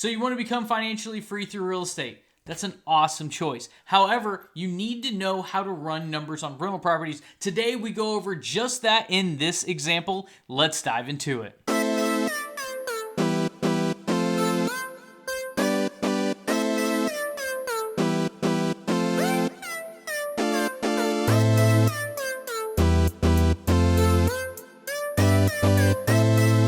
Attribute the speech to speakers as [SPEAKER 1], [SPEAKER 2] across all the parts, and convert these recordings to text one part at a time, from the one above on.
[SPEAKER 1] So you want to become financially free through real estate. That's an awesome choice. However, you need to know how to run numbers on rental properties. Today, we go over just that in this example. Let's dive into it.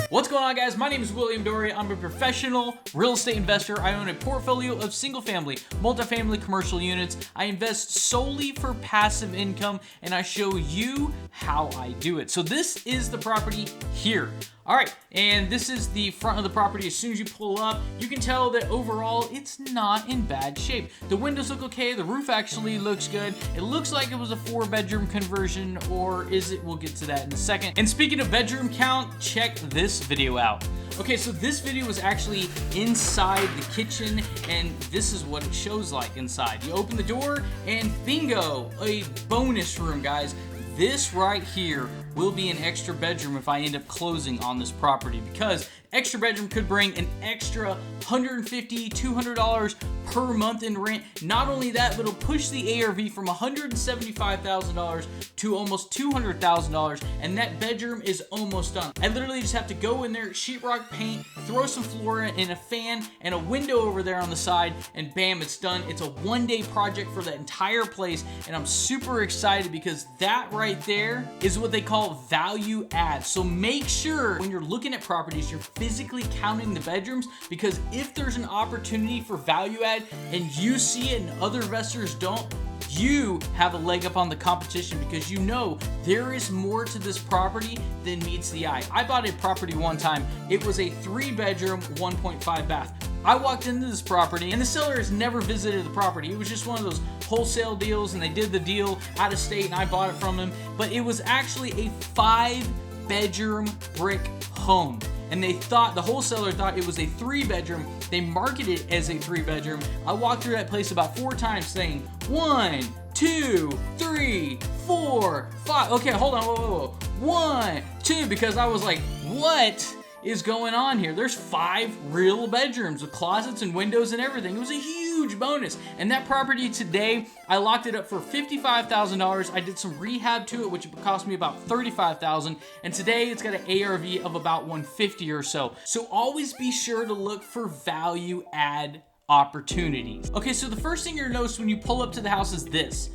[SPEAKER 1] What's going on, guys? My name is Dauria. I'm a professional real estate investor. I own a portfolio of single-family, multifamily commercial units. I invest solely for passive income, and I show you how I do it. So this is the property here. All right, and this is the front of the property. As soon as you pull up, you can tell that overall it's not in bad shape. The windows look okay. The roof actually looks good. It looks like it was a 4-bedroom conversion, or is it? We'll get to that in a second. And speaking of bedroom count, check this video out. Okay, so this video was actually inside the kitchen, and this is what it shows like inside. You open the door, and bingo, a bonus room, guys. This right here will be an extra bedroom if I end up closing on this property, because extra bedroom could bring an extra $150, $200 per month in rent. Not only that, but it'll push the ARV from $175,000 to almost $200,000, and that bedroom is almost done. I literally just have to go in there, sheetrock paint, throw some floor in, a fan, and a window over there on the side, and bam, it's done. It's a one-day project for the entire place, and I'm super excited because that right there is what they call value add. So make sure when you're looking at properties, you're physically counting the bedrooms, because if there's an opportunity for value add and you see it and other investors don't, you have a leg up on the competition, because you know there is more to this property than meets the eye. I bought a property one time. It was a 3-bedroom, 1.5 bath. I walked into this property and the seller has never visited the property. It was just one of those wholesale deals, and they did the deal out of state and I bought it from him. But it was actually a 5-bedroom brick home. And the wholesaler thought it was a 3-bedroom. They marketed it as a 3-bedroom. I walked through that place about 4 times saying 1, 2, 3, 4, 5. Okay, hold on, whoa. 1, 2, because I was like, what is going on here? There's 5 real bedrooms with closets and windows and everything. It was a huge bonus. And that property today, I locked it up for $55,000. I did some rehab to it, which cost me about $35,000. And today it's got an ARV of about $150 or so. So always be sure to look for value add opportunities. Okay, so the first thing you're gonna notice when you pull up to the house is this.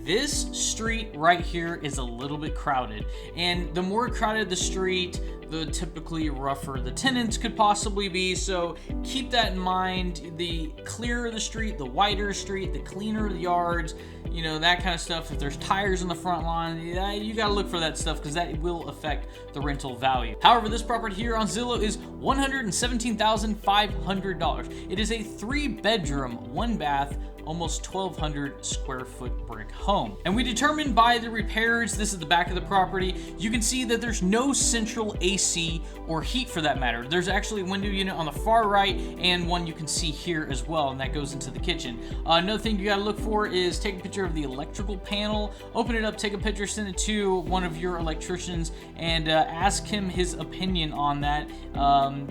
[SPEAKER 1] This street right here is a little bit crowded, and the more crowded the street, the typically rougher the tenants could possibly be. So keep that in mind. The clearer the street, the wider the street, the cleaner the yards, you know, that kind of stuff. If there's tires in the front lawn, you gotta look for that stuff, because that will affect the rental value. However, this property here on Zillow is $117,500. It is a 3-bedroom, 1-bath, almost 1,200 square foot brick home. And we determined by the repairs, this is the back of the property, you can see that there's no central AC or heat for that matter. There's actually a window unit on the far right, and one you can see here as well, and that goes into the kitchen. Another thing you gotta look for is take a picture of the electrical panel, open it up, take a picture, send it to one of your electricians, and ask him his opinion on that,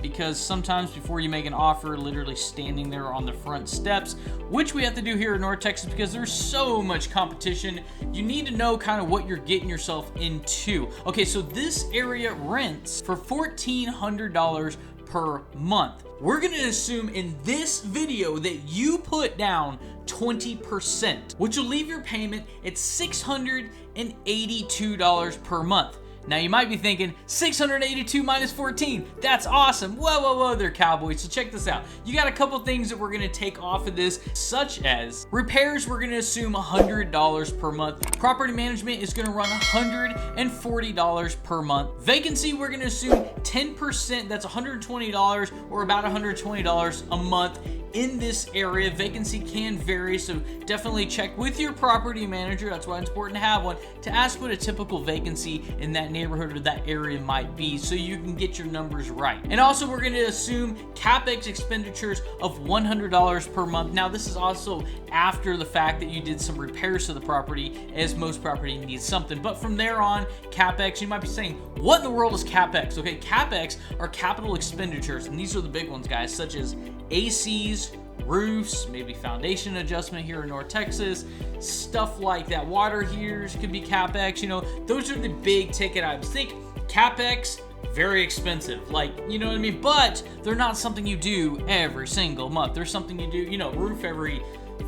[SPEAKER 1] because sometimes before you make an offer, literally standing there on the front steps, which we have to do here in North Texas because there's so much competition, you need to know kind of what you're getting yourself into. Okay, so this area rents for $1,400 per month. We're gonna assume in this video that you put down 20%, which will leave your payment at $682 per month. Now you might be thinking, 682 minus 14, that's awesome. Whoa there, cowboys. So check this out. You got a couple things that we're gonna take off of this, such as repairs, we're gonna assume $100 per month. Property management is gonna run $140 per month. Vacancy, we're gonna assume 10%, that's $120 or about $120 a month. In this area, vacancy can vary, so definitely check with your property manager. That's why it's important to have one, to ask what a typical vacancy in that neighborhood or that area might be, so you can get your numbers right. And also, we're going to assume CapEx expenditures of $100 per month. Now, this is also after the fact that you did some repairs to the property, as most property needs something. But from there on, CapEx, you might be saying, what in the world is CapEx? Okay, CapEx are capital expenditures, and these are the big ones, guys, such as ACs, roofs, maybe foundation adjustment here in North Texas, stuff like that. Water heaters could be CapEx. You know, those are the big ticket items. Think CapEx, very expensive, like, you know what I mean? But they're not something you do every single month. There's something you do, you know, roof every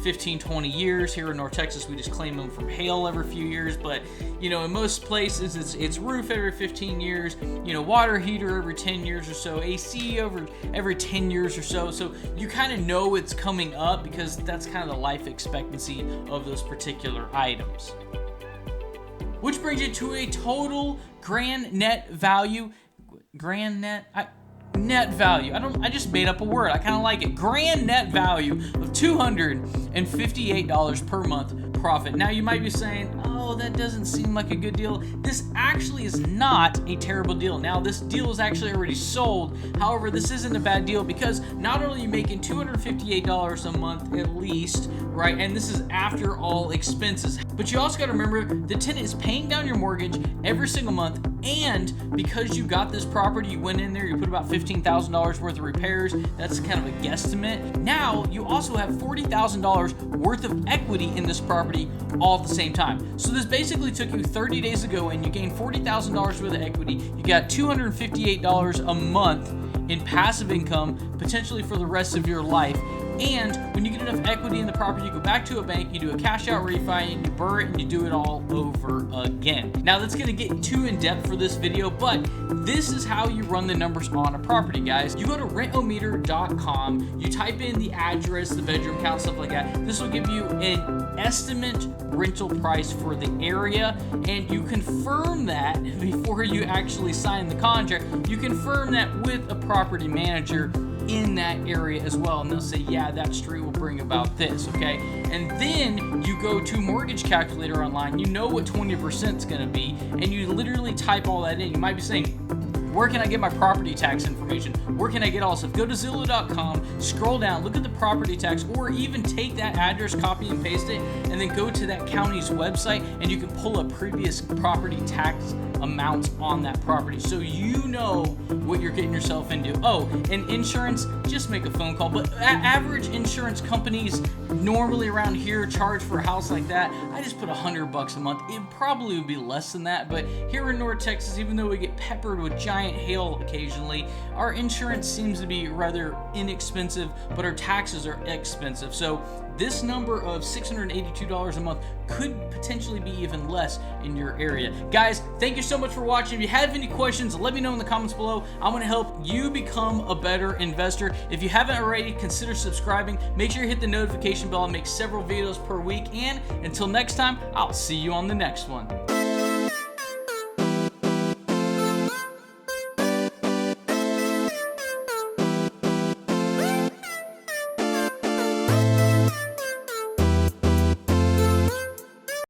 [SPEAKER 1] 15, 20 years. Here in North Texas, we just claim them from hail every few years. But, you know, in most places, it's roof every 15 years, you know, water heater every 10 years or so, AC every 10 years or so. So you kind of know it's coming up because that's kind of the life expectancy of those particular items. Which brings you to a total grand net value. Net value. I just made up a word. I kind of like it. Grand net value of $258 per month profit. Now you might be saying, oh, that doesn't seem like a good deal. This actually is not a terrible deal. Now this deal is actually already sold. However, this isn't a bad deal because not only are you making $258 a month at least, right? And this is after all expenses. But you also got to remember the tenant is paying down your mortgage every single month. And because you got this property, you went in there, you put about $15,000 worth of repairs. That's kind of a guesstimate. Now you also have $40,000 worth of equity in this property all at the same time. So this basically took you 30 days to go in. You gained $40,000 worth of equity. You got $258 a month in passive income, potentially for the rest of your life. And when you get enough equity in the property, you go back to a bank, you do a cash out refi, and you burr it, and you do it all over again. Now that's gonna get too in depth for this video, but this is how you run the numbers on a property, guys. You go to rentometer.com, you type in the address, the bedroom count, stuff like that. This will give you an estimate rental price for the area, and you confirm that before you actually sign the contract. You confirm that with a property manager in that area as well, and they'll say, yeah, that street will bring about this, okay? And then you go to mortgage calculator online, you know what 20% is gonna be, and you literally type all that in. You might be saying, where can I get my property tax information? Where can I get all this stuff? Go to Zillow.com, scroll down, look at the property tax, or even take that address, copy and paste it, and then go to that county's website, and you can pull up previous property tax amounts on that property, so you know what you're getting yourself into. Oh, and insurance, just make a phone call. But average insurance companies normally around here charge for a house like that, I just put $100 a month. It probably would be less than that, but here in North Texas, even though we get peppered with giant hail occasionally, our insurance seems to be rather inexpensive, but our taxes are expensive. So this number of $682 a month could potentially be even less in your area. Guys, thank you so much for watching. If you have any questions, let me know in the comments below. I want to help you become a better investor. If you haven't already, consider subscribing. Make sure you hit the notification bell. I make several videos per week. And until next time, I'll see you on the next one.